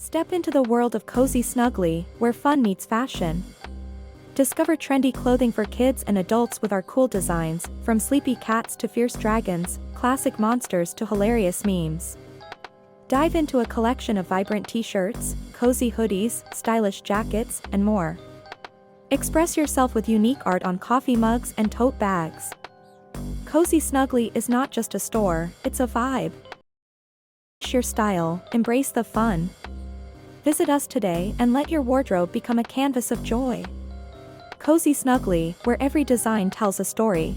Step into the world of Cozy Snuggly, where fun meets fashion. Discover trendy clothing for kids and adults with our cool designs, from sleepy cats to fierce dragons, classic monsters to hilarious memes. Dive into a collection of vibrant t-shirts, cozy hoodies, stylish jackets, and more. Express yourself with unique art on coffee mugs and tote bags. Cozy Snuggly is not just a store, it's a vibe. Embrace your style, embrace the fun. Visit us today and let your wardrobe become a canvas of joy. Cozy Snuggly, where every design tells a story.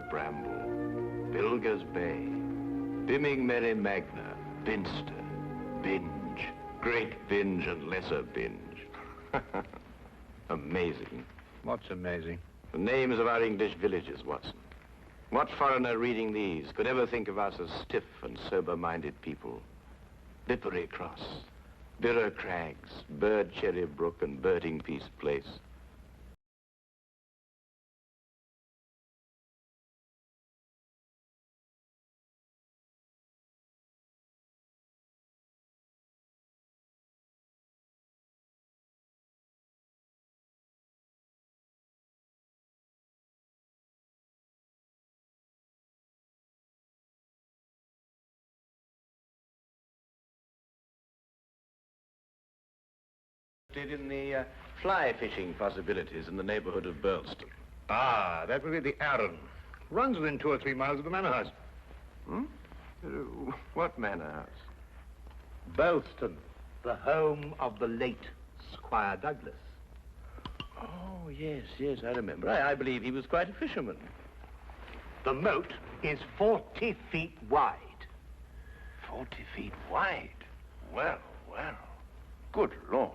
Bramble, Bilger's Bay, Bimming Merry Magna, Binster, Binge, Great Binge and Lesser Binge. Amazing. What's amazing? The names of our English villages, Watson. What foreigner reading these could ever think of us as stiff and sober-minded people? Bippery Cross, Birrer Crags, Bird Cherry Brook, and Birding Piece Place. In the fly fishing possibilities in the neighborhood of Burlston. Ah, that would be the Arun. Runs within 2 or 3 miles of the manor house. Hmm? What manor house? Burlston, the home of the late Squire Douglas. Oh, yes, I remember. I believe he was quite a fisherman. The moat is 40 feet wide. 40 feet wide? Well. Good Lord.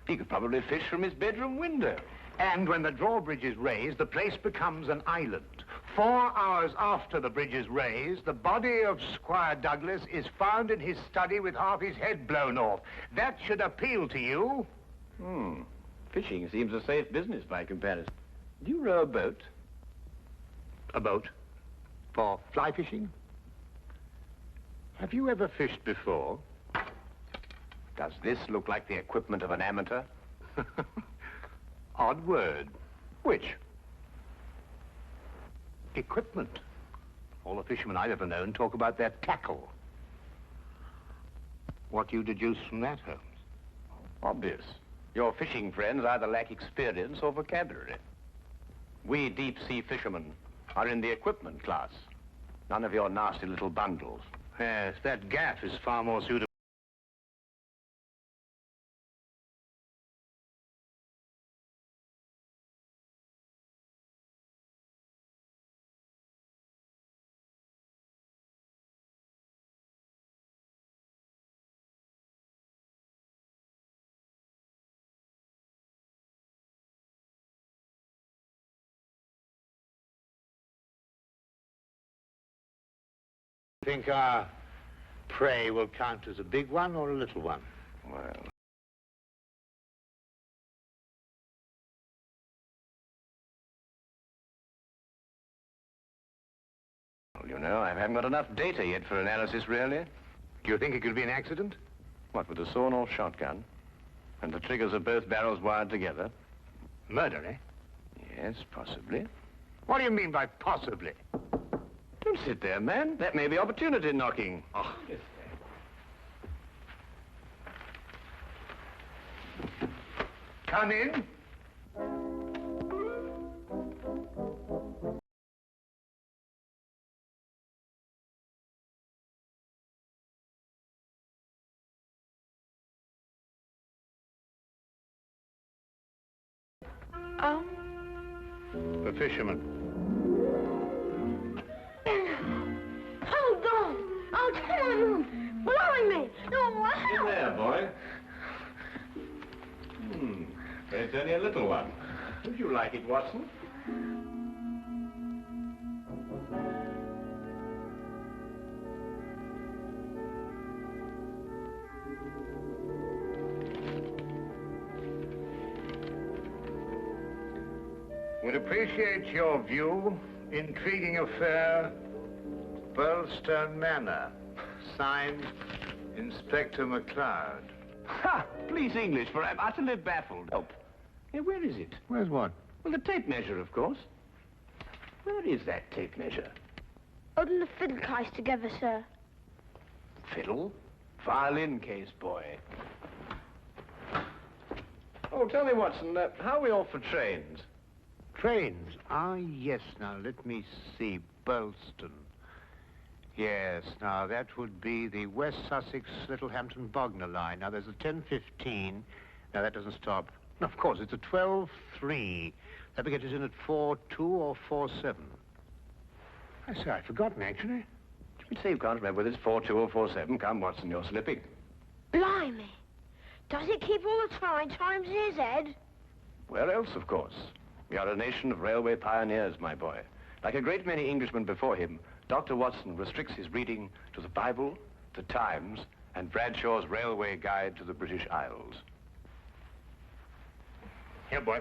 He could probably fish from his bedroom window. And when the drawbridge is raised, the place becomes an island. 4 hours after the bridge is raised, the body of Squire Douglas is found in his study with half his head blown off. That should appeal to you. Fishing seems a safe business by comparison. Do you row a boat? A boat? For fly fishing? Have you ever fished before? Does this look like the equipment of an amateur? Odd word. Which? Equipment. All the fishermen I've ever known talk about their tackle. What do you deduce from that, Holmes? Obvious. Your fishing friends either lack experience or vocabulary. We deep-sea fishermen are in the equipment class. None of your nasty little bundles. Yes, that gaff is far more suitable. Think our prey will count as a big one or a little one? Well... you know, I haven't got enough data yet for analysis, really. Do you think it could be an accident? What, with a sawn-off shotgun? And the triggers of both barrels wired together? Murder, eh? Yes, possibly. What do you mean by possibly? Don't sit there, man. That may be opportunity knocking. Oh. Come in. The fisherman. Hold on! Oh, come on! Blimey! No, In there, boy. It's only a little one. Would you like it, Watson? Would appreciate your view. Intriguing affair, Burlstone Manor. Signed, Inspector McLeod. Ha! Please, English, for I'm utterly baffled. Help. Hey, where is it? Where's what? Well, the tape measure, of course. Where is that tape measure? Holding the fiddle case together, sir. Fiddle? Violin case, boy. Oh, tell me, Watson, how are we off for trains? Trains? Ah, yes. Now, let me see. Burlstone. Yes, now, that would be the West Sussex Littlehampton Bognor line. Now, there's a 10:15. Now, that doesn't stop. No, of course, it's a 12:3. That will get us in at 4:2 or 4:7. I say, I'd forgotten, actually. You say you can't remember whether it's 4:2 or 4:7. Come, Watson, you're slipping. Blimey! Does it keep all the times in his head? Where else, of course? We are a nation of railway pioneers, my boy. Like a great many Englishmen before him, Dr. Watson restricts his reading to the Bible, the Times, and Bradshaw's Railway Guide to the British Isles. Here, boy.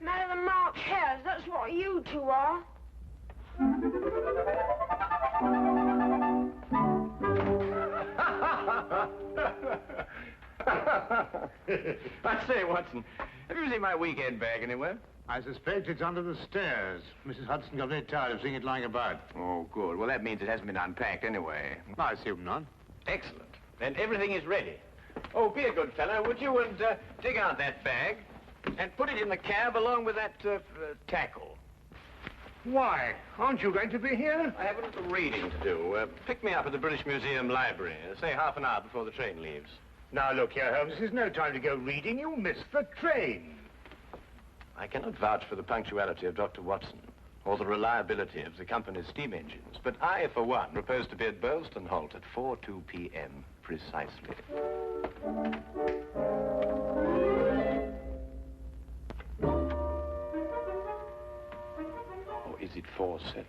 Man of the March Hares, that's what you two are. I say, Watson, have you seen my weekend bag anywhere? I suspect it's under the stairs. Mrs. Hudson got very tired of seeing it lying about. Oh, good. Well, that means it hasn't been unpacked anyway. I assume not. Excellent. Then everything is ready. Oh, be a good fellow, would you, and dig out that bag and put it in the cab along with that tackle. Why? Aren't you going to be here? I have a little reading to do. Pick me up at the British Museum Library, say half an hour before the train leaves. Now, look here, Holmes, this is no time to go reading. You'll miss the train. I cannot vouch for the punctuality of Dr. Watson or the reliability of the company's steam engines, but I, for one, propose to be at Burlstone Halt at 4:02 p.m. precisely. Or is it 4:07?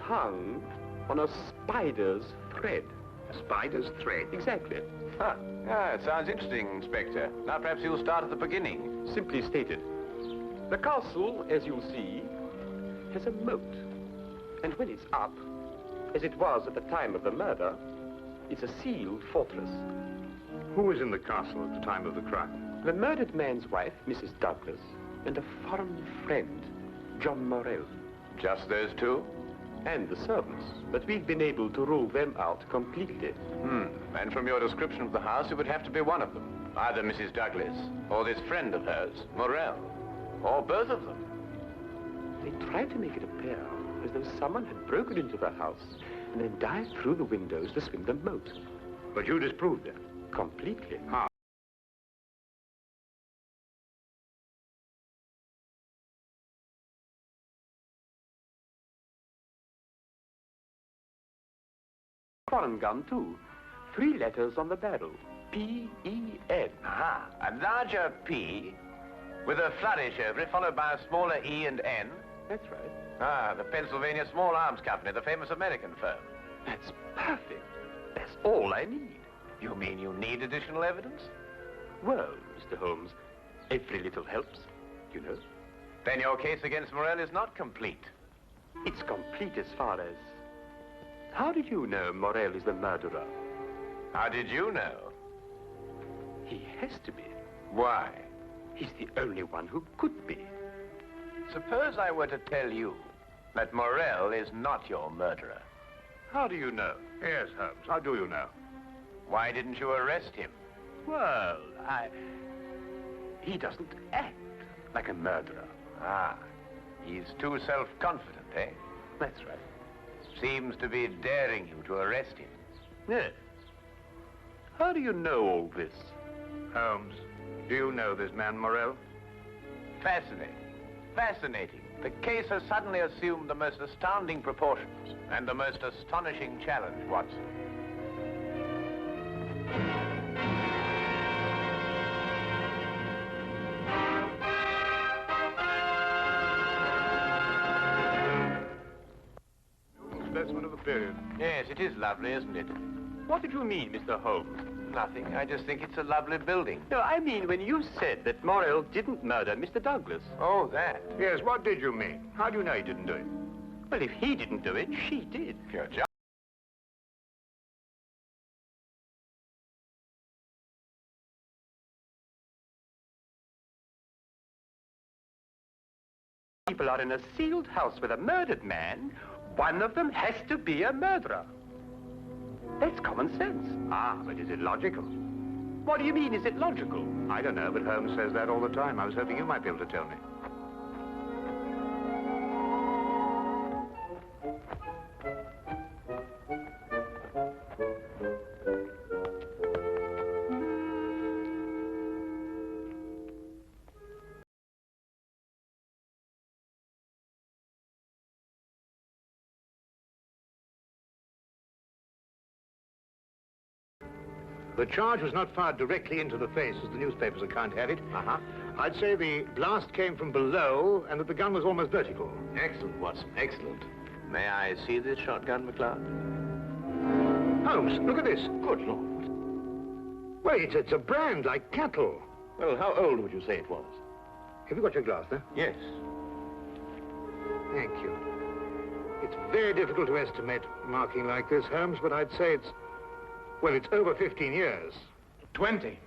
Hung on a spider's thread. A spider's thread? Exactly. Ah, it sounds interesting, Inspector. Now perhaps you'll start at the beginning. Simply stated, the castle, as you see, has a moat. And when it's up, as it was at the time of the murder, it's a sealed fortress. Who was in the castle at the time of the crime? The murdered man's wife, Mrs. Douglas, and a foreign friend, John Morrell. Just those two? And the servants, but we've been able to rule them out completely. And from your description of the house, it would have to be one of them. Either Mrs. Douglas, or this friend of hers, Morrell, or both of them. They tried to make it appear as though someone had broken into the house and then dived through the windows to swim the moat. But you disproved it. Completely. How? Foreign gun, too. 3 letters on the barrel. P-E-N. Aha, a larger P with a flourish over it, followed by a smaller E and N. That's right. Ah, the Pennsylvania Small Arms Company, the famous American firm. That's perfect. all I need. You mean you need additional evidence? Well, Mr. Holmes, every little helps, you know. Then your case against Morrell is not complete. It's complete as far as... How did you know Morrell is the murderer? How did you know? He has to be. Why? He's the only one who could be. Suppose I were to tell you that Morrell is not your murderer. How do you know? Yes, Holmes, how do you know? Why didn't you arrest him? Well, he doesn't act like a murderer. Ah, he's too self-confident, eh? That's right. Seems to be daring you to arrest him. Yes. How do you know all this? Holmes, do you know this man, Morrell? Fascinating. Fascinating. The case has suddenly assumed the most astounding proportions and the most astonishing challenge, Watson. Specimen of the period. Yes, it is lovely, isn't it? What did you mean, Mr. Holmes? Nothing. I just think it's a lovely building. No, I mean when you said that Morrell didn't murder Mr. Douglas. Oh, that. Yes, what did you mean? How do you know he didn't do it? Well, if he didn't do it, she did. You're just... People are in a sealed house with a murdered man. One of them has to be a murderer. That's common sense. Ah, but is it logical? What do you mean, is it logical? I don't know, but Holmes says that all the time. I was hoping you might be able to tell me. The charge was not fired directly into the face, as the newspaper's account had it. Uh-huh. I'd say the blast came from below and that the gun was almost vertical. Excellent, Watson. Excellent. May I see this shotgun, McCloud? Holmes, look at this. Good Lord. Wait, it's a brand like cattle. Well, how old would you say it was? Have you got your glass there? Yes. Thank you. It's very difficult to estimate marking like this, Holmes, but I'd say it's... well, it's over 15 years. 20.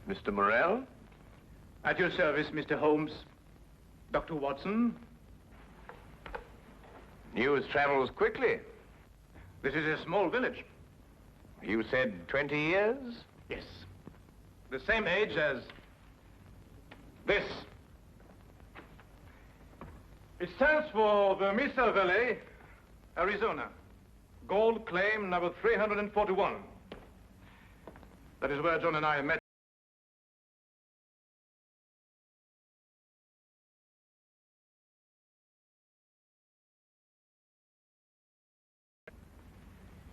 Mr. Morrell? At your service, Mr. Holmes. Dr. Watson. News travels quickly. This is a small village. You said 20 years? Yes. The same age as this. It stands for the Mesa Valley, Arizona. Gold claim number 341. That is where John and I met.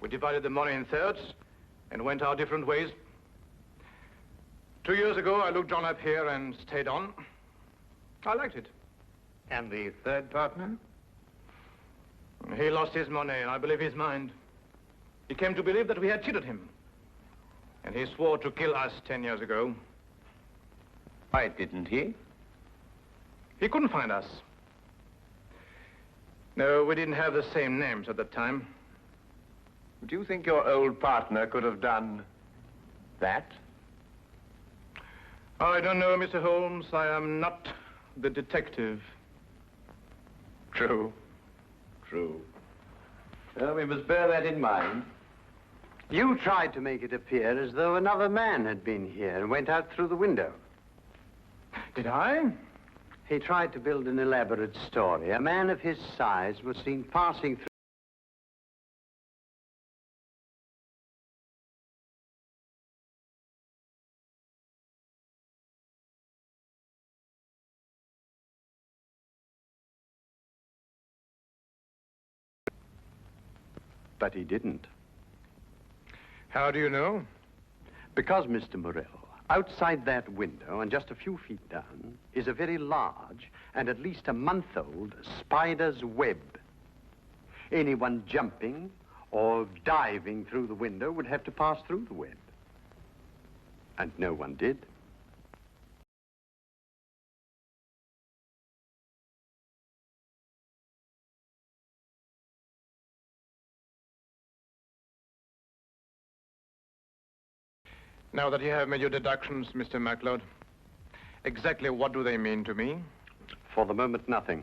We divided the money in thirds and went our different ways. 2 years ago, I looked John up here and stayed on. I liked it. And the third partner? He lost his money, and I believe his mind. He came to believe that we had cheated him. And he swore to kill us 10 years ago. Why didn't he? He couldn't find us. No, we didn't have the same names at that time. Do you think your old partner could have done that? I don't know, Mr. Holmes. I am not the detective. True. True. Well, we must bear that in mind. You tried to make it appear as though another man had been here and went out through the window. Did I? He tried to build an elaborate story. A man of his size was seen passing through. But he didn't. How do you know? Because, Mr. Morrell, outside that window and just a few feet down is a very large and at least a month-old spider's web. Anyone jumping or diving through the window would have to pass through the web. And no one did. Now that you have made your deductions, Mr. MacLeod, exactly what do they mean to me? For the moment, nothing.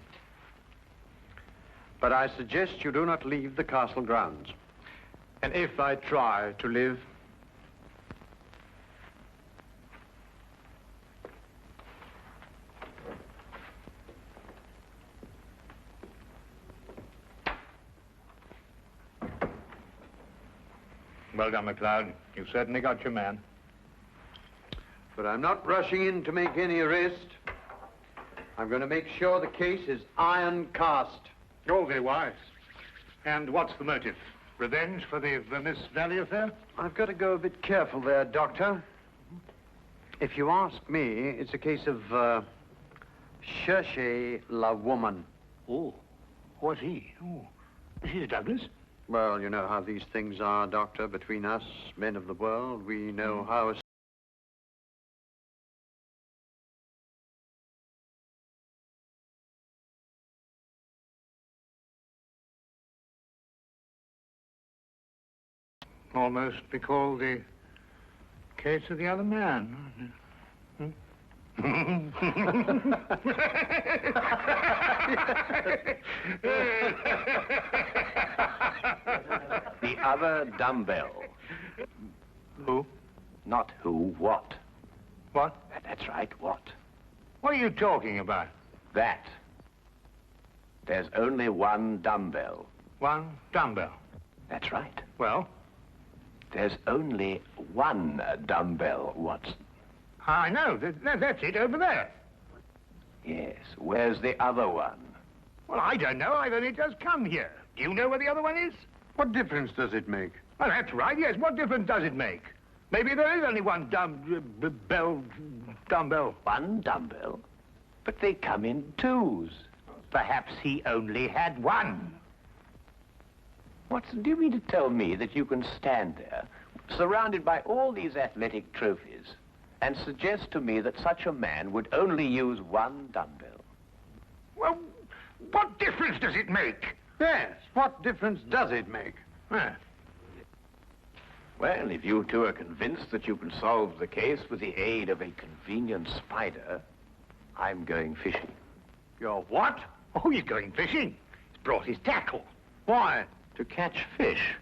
But I suggest you do not leave the castle grounds. And if I try to live? Well done, MacLeod. You certainly got your man. But I'm not rushing in to make any arrest. I'm going to make sure the case is iron cast. Oh, very wise. And what's the motive? Revenge for the Vermis Valley affair? I've got to go a bit careful there, Doctor. If you ask me, it's a case of, cherchez la woman. Oh, what's he? Oh, Mrs. Douglas? Well, you know how these things are, Doctor. Between us, men of the world, we know how... Almost be called the case of the other man. Hmm? The other dumbbell. Who? Not who, what. What? That's right, what. What are you talking about? That. There's only one dumbbell. One dumbbell. That's right. Well? There's only one dumbbell, Watson. I know. That's it over there. Yes. Where's the other one? Well, I don't know. I've only just come here. Do you know where the other one is? What difference does it make? Well, that's right. Yes. What difference does it make? Maybe there is only one dumbbell. One dumbbell? But they come in twos. Perhaps he only had one. Watson, do you mean to tell me that you can stand there, surrounded by all these athletic trophies, and suggest to me that such a man would only use one dumbbell? Well, what difference does it make? Yes, what difference does it make? Well, if you two are convinced that you can solve the case with the aid of a convenient spider, I'm going fishing. You're what? Oh, he's going fishing. He's brought his tackle. Why? To catch fish.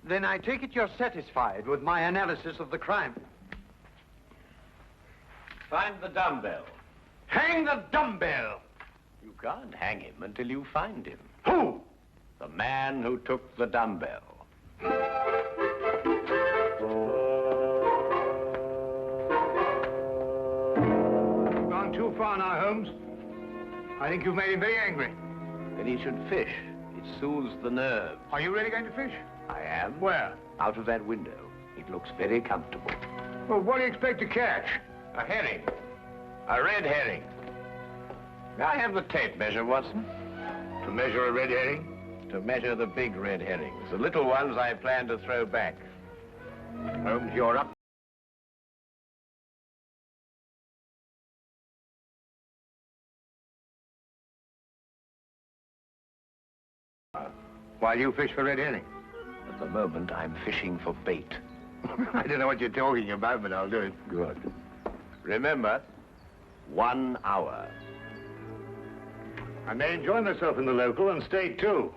Then I take it you're satisfied with my analysis of the crime. Find the dumbbell. Hang the dumbbell! You can't hang him until you find him. Who? The man who took the dumbbell. You've gone too far now, Holmes. I think you've made him very angry. Then he should fish. It soothes the nerves. Are you really going to fish? I am. Where? Out of that window. It looks very comfortable. Well, what do you expect to catch? A herring. A red herring. May I have the tape measure, Watson? To measure a red herring? To measure the big red herrings. The little ones I plan to throw back. Holmes, you're up. While you fish for red herring? At the moment, I'm fishing for bait. I don't know what you're talking about, but I'll do it. Good. Remember, 1 hour. I may enjoy myself in the local and stay too.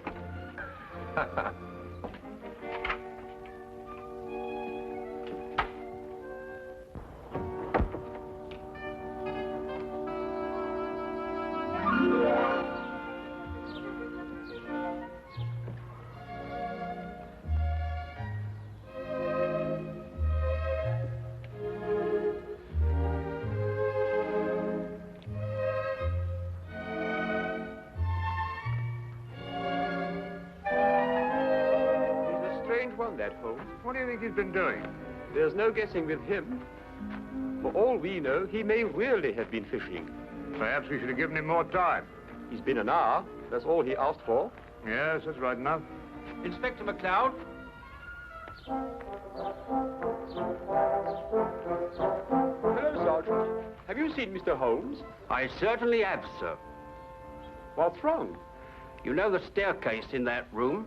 That, Holmes. What do you think he's been doing? There's no guessing with him. For all we know, he may really have been fishing. Perhaps we should have given him more time. He's been an hour. That's all he asked for. Yes, that's right enough. Inspector MacLeod. Hello, Sergeant. Have you seen Mr. Holmes? I certainly have, sir. What's wrong? You know the staircase in that room?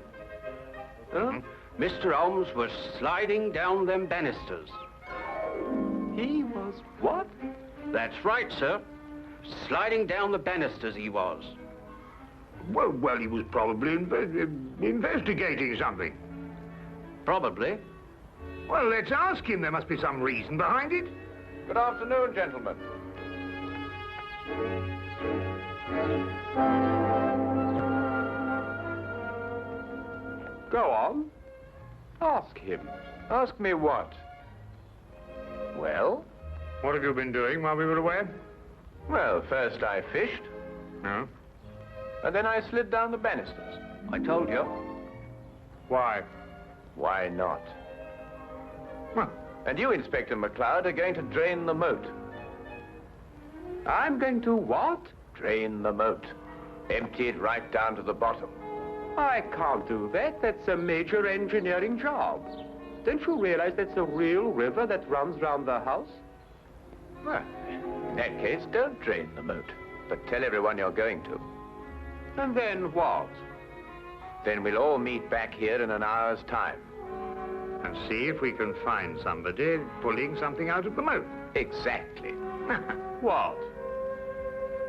Huh? Mr. Holmes was sliding down them banisters. He was what? That's right, sir. Sliding down the banisters he was. Well, he was probably investigating something. Probably. Well, let's ask him. There must be some reason behind it. Good afternoon, gentlemen. Go on. Ask him. Ask me what? Well? What have you been doing while we were away? Well, first I fished, No. And then I slid down the banisters. I told you. Why? why not? Well, And you, Inspector MacLeod, are going to drain the moat. I'm going to what? Drain the moat. Empty it right down to the bottom. I can't do that. That's a major engineering job. Don't you realize that's a real river that runs round the house? Well, in that case, don't drain the moat, but tell everyone you're going to. And then what? Then we'll all meet back here in an hour's time. and see if we can find somebody pulling something out of the moat. Exactly. What?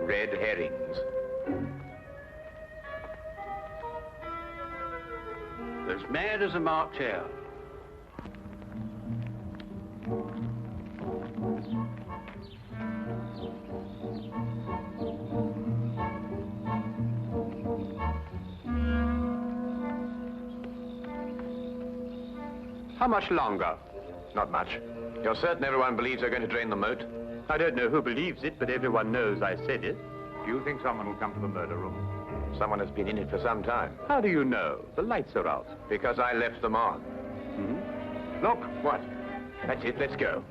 Red herrings. As mad as a March hare. How much longer? Not much. You're certain everyone believes they're going to drain the moat? I don't know who believes it, but everyone knows I said it. Do you think someone will come to the murder room? Someone has been in it for some time. How do you know? The lights are out. Because I left them on. Look, What? That's it, let's go.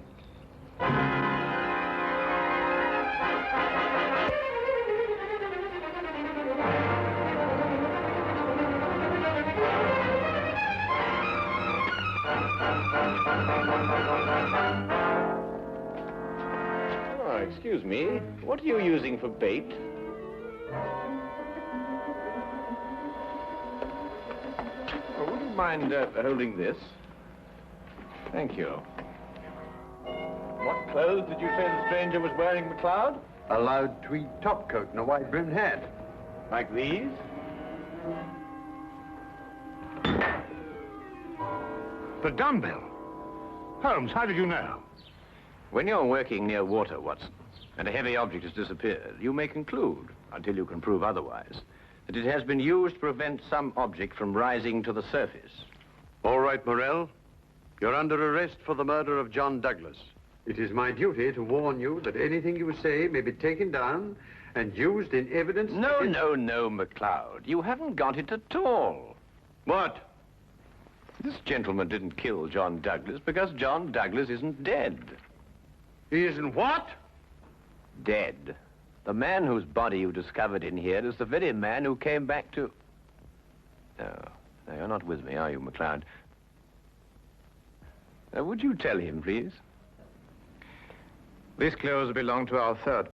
Oh, excuse me. What are you using for bait? Oh, would you mind holding this? Thank you. What clothes did you say the stranger was wearing, MacLeod? A loud tweed topcoat and a wide-brimmed hat. Like these? the dumbbell. Holmes, how did you know? When you're working near water, Watson, and a heavy object has disappeared, you may conclude, until you can prove otherwise, that it has been used to prevent some object from rising to the surface. All right, Morrell. You're under arrest for the murder of John Douglas. It is my duty to warn you that anything you say may be taken down and used in evidence... No, MacLeod. You haven't got it at all. What? This gentleman didn't kill John Douglas because John Douglas isn't dead. He isn't what? Dead. The man whose body you discovered in here is the very man who came back to... No, you're not with me, are you, MacLeod? Would you tell him, please? These clothes belong to our third.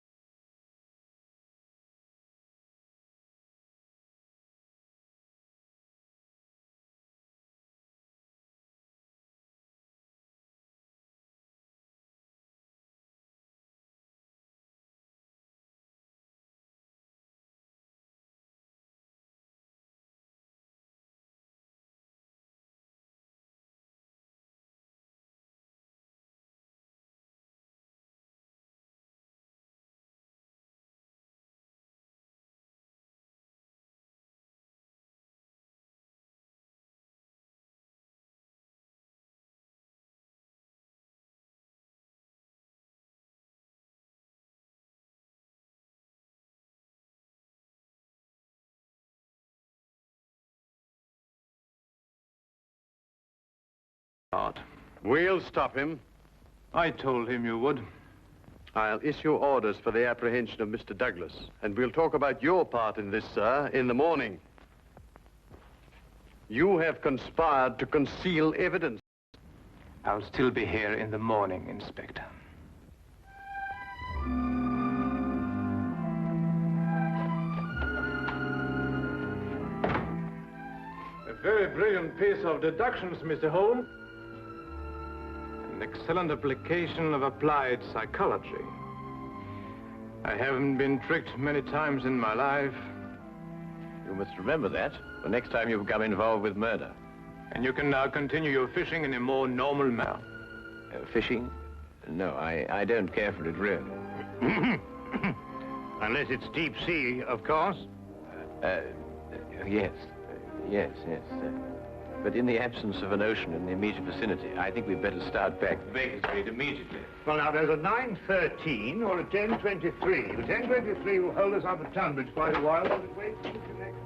We'll stop him. I told him you would. I'll issue orders for the apprehension of Mr. Douglas, and we'll talk about your part in this, sir, in the morning. You have conspired to conceal evidence. I'll still be here in the morning, Inspector. A very brilliant piece of deductions, Mr. Holmes. An excellent application of applied psychology. I haven't been tricked many times in my life. You must remember that the next time you become involved with murder. And you can now continue your fishing in a more normal manner. Fishing? No, I don't care for it, really. Unless it's deep sea, of course. Yes. Yes. But in the absence of an ocean in the immediate vicinity, I think we'd better start back to Baker Street immediately. Well, now, there's a 9:13 or a 10:23. The 10:23 will hold us up at Tunbridge quite a while. Will it wait till next?